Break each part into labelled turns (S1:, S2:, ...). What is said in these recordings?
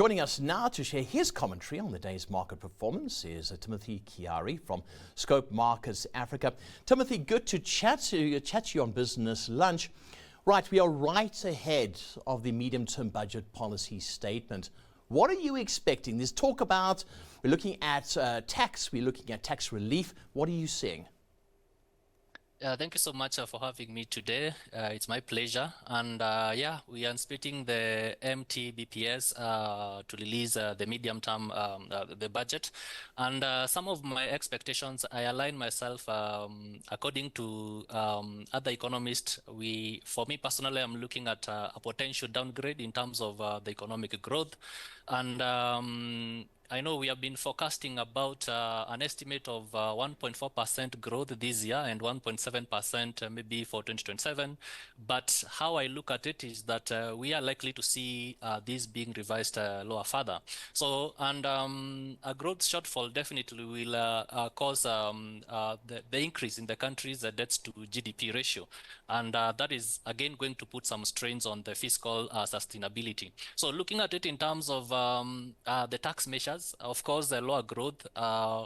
S1: Joining us now to share his commentary on the day's market performance is Timothy Kiarie from Scope Markets Africa. Timothy, good to chat to you on Business Lunch. Right, we are right ahead of the medium-term budget policy statement. What are you expecting? There's talk about, we're looking at tax, we're looking at tax relief. What are you seeing?
S2: Thank you so much for having me today. It's my pleasure. And we are expecting the MTBPS to release the medium-term the budget. And some of my expectations, I align myself according to other economists. For me personally, I'm looking at a potential downgrade in terms of the economic growth. And I know we have been forecasting about an estimate of 1.4% growth this year and 1.7% maybe for 2027. But how I look at it is that we are likely to see this being revised lower further. So, and a growth shortfall definitely will cause the increase in the country's debts to GDP ratio. And that is, again, going to put some strains on the fiscal sustainability. So looking at it in terms of the tax measures, of course, the lower growth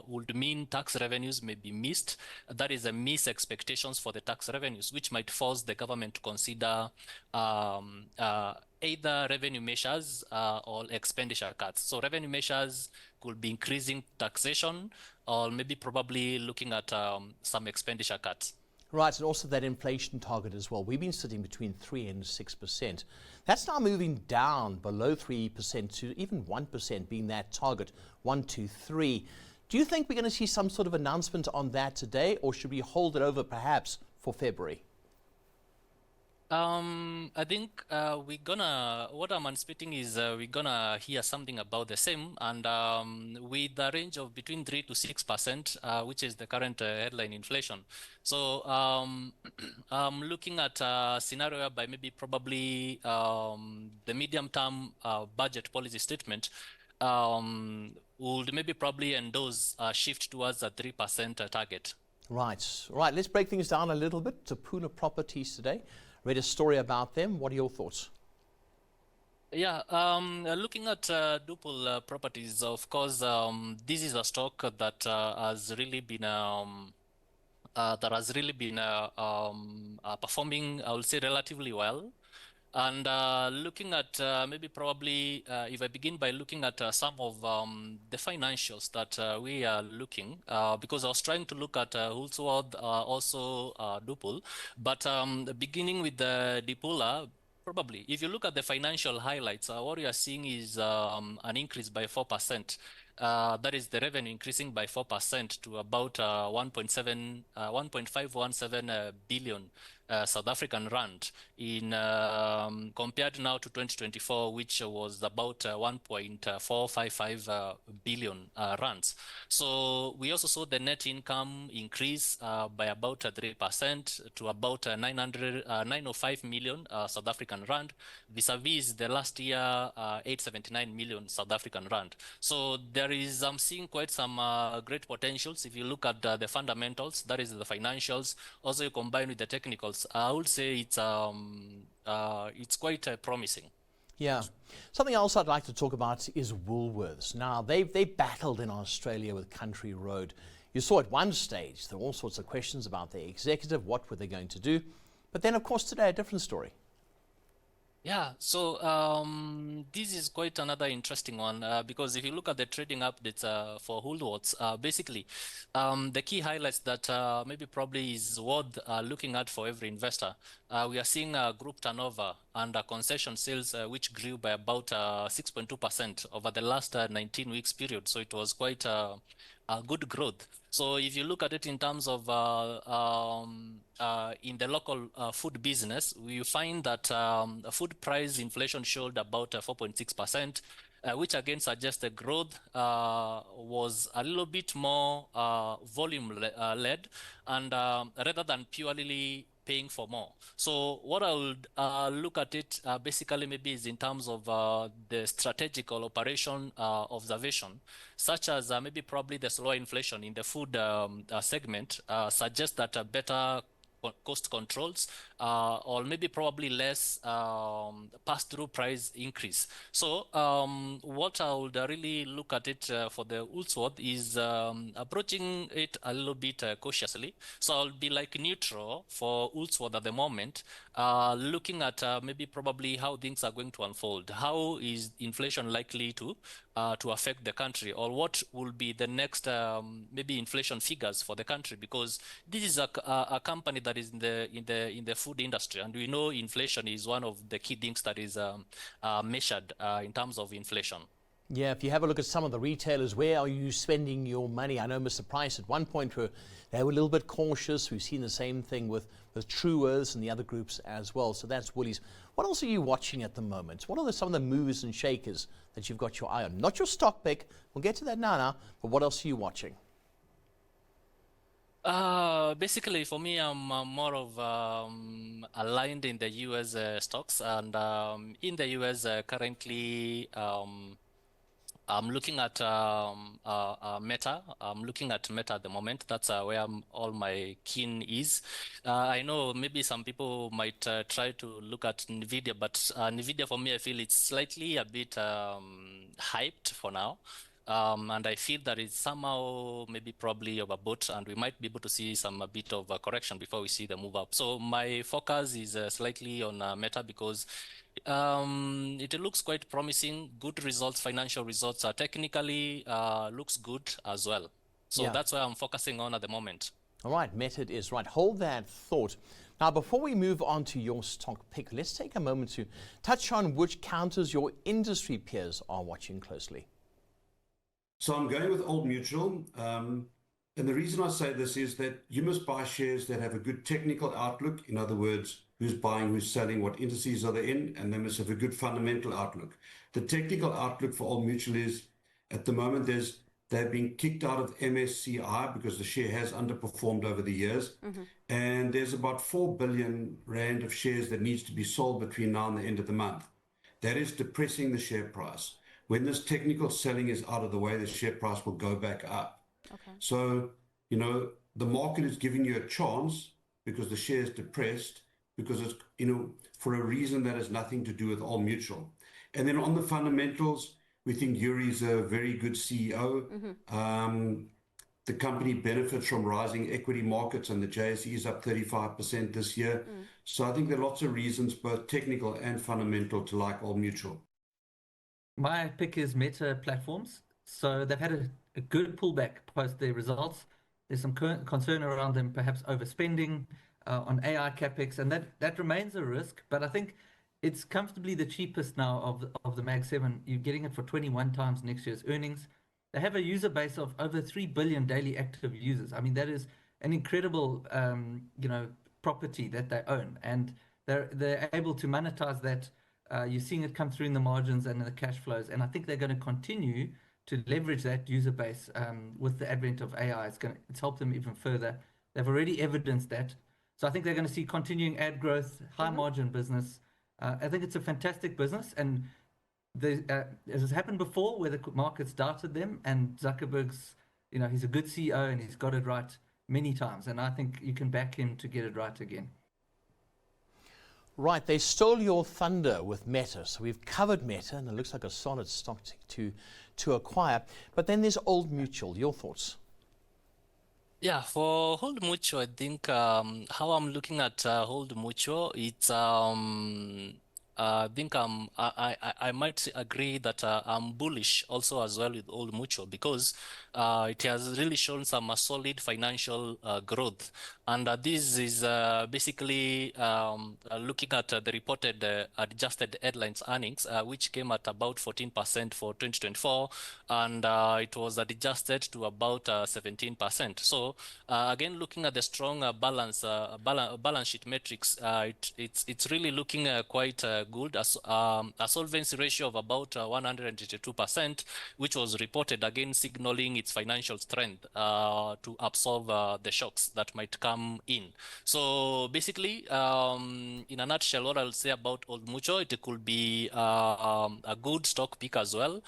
S2: would mean tax revenues may be missed. That is a miss expectations for the tax revenues, which might force the government to consider either revenue measures or expenditure cuts. So revenue measures could be increasing taxation or maybe probably looking at some expenditure cuts.
S1: Right, and also that inflation target as well. We've been sitting between 3 and 6%. That's now moving down below 3% to even 1% being that target, 1, 2, 3. Do you think we're going to see some sort of announcement on that today, or should we hold it over perhaps for February?
S2: I think what I'm anticipating is we're gonna hear something about the same, and with the range of between 3 to 6%, which is the current headline inflation. So I'm looking at a scenario by maybe probably the medium-term budget policy statement would maybe probably endorse a shift towards a 3% target.
S1: Right. Let's break things down a little bit. Puna Properties today. Read a story about them. What are your thoughts?
S2: Yeah, looking at Dupul Properties, of course, this is a stock that has really been performing, I would say, relatively well. And looking at maybe probably, if I begin by looking at some of the financials that we are looking, because I was trying to look at Hultsworth, also Dupul, but beginning with the Dipula, probably, if you look at the financial highlights, what you are seeing is an increase by 4%. That is the revenue increasing by 4% to about 1.517 billion South African rand in compared now to 2024, which was about 1.455 billion rands. So we also saw the net income increase by about 3% to about 905 million South African rand, vis-a-vis the last year 879 million South African rand. So there is, I'm seeing quite some great potentials. If you look at the fundamentals, that is the financials, also you combine with the technicals, I would say it's quite promising.
S1: Yeah. Something else I'd like to talk about is Woolworths. Now, they battled in Australia with Country Road. You saw at one stage, there were all sorts of questions about the executive, what were they going to do? But then, of course, today, a different story.
S2: Yeah, so this is quite another interesting one because if you look at the trading updates for Woolworths, basically the key highlights that maybe probably is worth looking at for every investor. We are seeing group turnover and concession sales which grew by about 6.2% over the last 19 weeks period. So it was quite a good growth. So if you look at it in terms of in the local food business, we find that food price inflation showed about 4.6%, which again suggests the growth was a little bit more volume led and rather than purely paying for more. So what I would look at it basically maybe is in terms of the strategical operation observation, such as maybe probably the slower inflation in the food segment suggests that a better cost controls, or maybe probably less pass-through price increase. So what I would really look at it for the Woolworth is approaching it a little bit cautiously. So I'll be like neutral for Woolworth at the moment, looking at maybe probably how things are going to unfold. How is inflation likely to affect the country, or what will be the next maybe inflation figures for the country? Because this is a company that is in the food industry, and we know inflation is one of the key things that is measured in terms of inflation.
S1: Yeah, if you have a look at some of the retailers, where are you spending your money? I know Mr. Price at one point they were a little bit cautious. We've seen the same thing with Truworths and the other groups as well. So that's Woolies. What else are you watching at the moment? What are some of the movers and shakers that you've got your eye on? Not your stock pick. We'll get to that now, but what else are you watching?
S2: Basically, for me, I'm more of aligned in the US stocks, and in the US currently, I'm looking at Meta. I'm looking at Meta at the moment. That's where all my keen is. I know maybe some people might try to look at Nvidia, but Nvidia for me, I feel it's slightly a bit hyped for now. And I feel that it's somehow maybe probably overbought, and we might be able to see a bit of a correction before we see the move up. So my focus is slightly on Meta, because it looks quite promising. Good results, financial results, technically looks good as well. So that's why I'm focusing on at the moment.
S1: All right, Meta it is. Right, hold that thought. Now, before we move on to your stock pick, let's take a moment to touch on which counters your industry peers are watching closely.
S3: So I'm going with Old Mutual. And the reason I say this is that you must buy shares that have a good technical outlook. In other words, who's buying, who's selling, what indices are they in, and they must have a good fundamental outlook. The technical outlook for Old Mutual is, at the moment, they've been kicked out of MSCI because the share has underperformed over the years. And there's about 4 billion Rand of shares that needs to be sold between now and the end of the month. That is depressing the share price. When this technical selling is out of the way, the share price will go back up.
S4: Okay.
S3: So, the market is giving you a chance because the share is depressed, because it's, for a reason that has nothing to do with Old Mutual. And then on the fundamentals, we think Kiarie is a very good CEO. The company benefits from rising equity markets, and the JSE is up 35% this year. So I think there are lots of reasons, both technical and fundamental, to like Old Mutual.
S5: My pick is Meta Platforms. So they've had a good pullback post their results. There's some concern around them perhaps overspending on AI capex, and that remains a risk. But I think it's comfortably the cheapest now of the Mag 7. You're getting it for 21 times next year's earnings. They have a user base of over 3 billion daily active users. I mean, that is an incredible property that they own, and they're able to monetize that. You're seeing it come through in the margins and in the cash flows, and I think they're going to continue to leverage that user base with the advent of AI. It's helped them even further. They've already evidenced that. So I think they're going to see continuing ad growth, high margin business. I think it's a fantastic business, and as has happened before, where the markets doubted them, and Zuckerberg's, he's a good CEO and he's got it right many times, and I think you can back him to get it right again.
S1: Right, they stole your thunder with Meta. So we've covered Meta, and it looks like a solid stock to acquire. But then there's Old Mutual. Your thoughts?
S2: Yeah, for Old Mutual, I think how I'm looking at Old Mutual, it's I think I might agree that I'm bullish also as well with Old Mutual, because it has really shown some solid financial growth, and this is basically looking at the reported adjusted headlines earnings, which came at about 14% for 2024, and it was adjusted to about 17%. So again, looking at the strong balance sheet metrics, it's really looking quite good. A solvency ratio of about 182%, which was reported, again signaling its financial strength to absorb the shocks that might come in. So basically, in a nutshell, what I'll say about Old Mutual, it could be a good stock pick as well,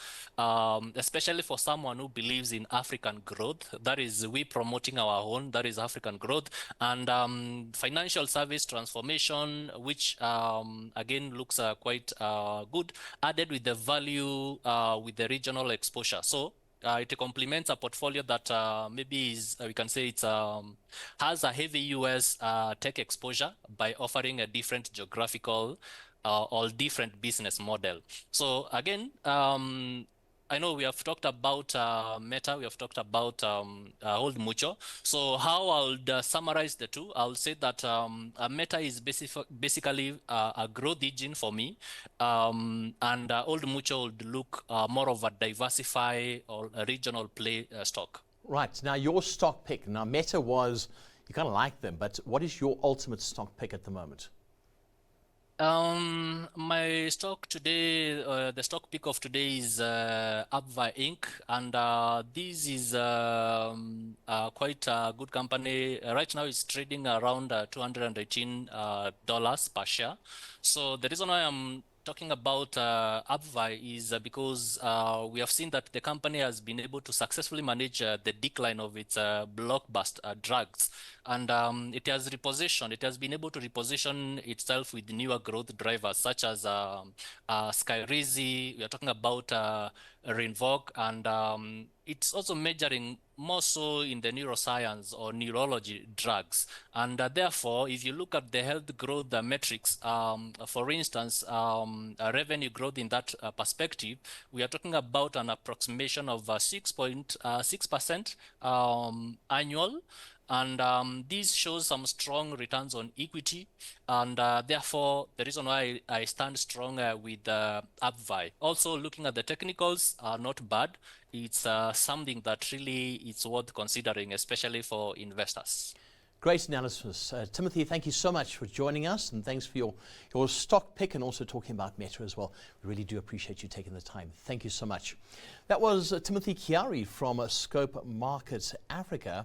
S2: especially for someone who believes in African growth. That is, we promoting our own, that is African growth, and financial service transformation, which again looks quite good, added with the value with the regional exposure. So it complements a portfolio that maybe is, we can say it's has a heavy US tech exposure by offering a different geographical or different business model. So again, I know we have talked about Meta, we have talked about Old Mutual. So how I would summarize the two, I'll say that Meta is basically a growth engine for me, and Old Mutual would look more of a diversify or a regional play stock.
S1: Right, now your stock pick. Now Meta was, you kind of like them, but what is your ultimate stock pick at the moment?
S2: My stock today, the stock pick of today is Upva Inc. And this is quite a good company. Right now it's trading around $218 per share. So the reason why I'm talking about Upva is because we have seen that the company has been able to successfully manage the decline of its blockbuster drugs. And it has been able to reposition itself with newer growth drivers such as Skyrizi. We are talking about Rinvoq, and it's also majoring more so in the neuroscience or neurology drugs. And therefore, if you look at the health growth metrics, for instance, revenue growth in that perspective, we are talking about an approximation of 6.6% annual. And this shows some strong returns on equity, and therefore the reason why I stand strong with Upvi. Also, looking at the technicals are not bad. It's something that really is worth considering, especially for investors.
S1: Great analysis. Timothy, thank you so much for joining us, and thanks for your stock pick and also talking about Meta as well. We really do appreciate you taking the time. Thank you so much. That was Timothy Kiarie from Scope Markets Africa.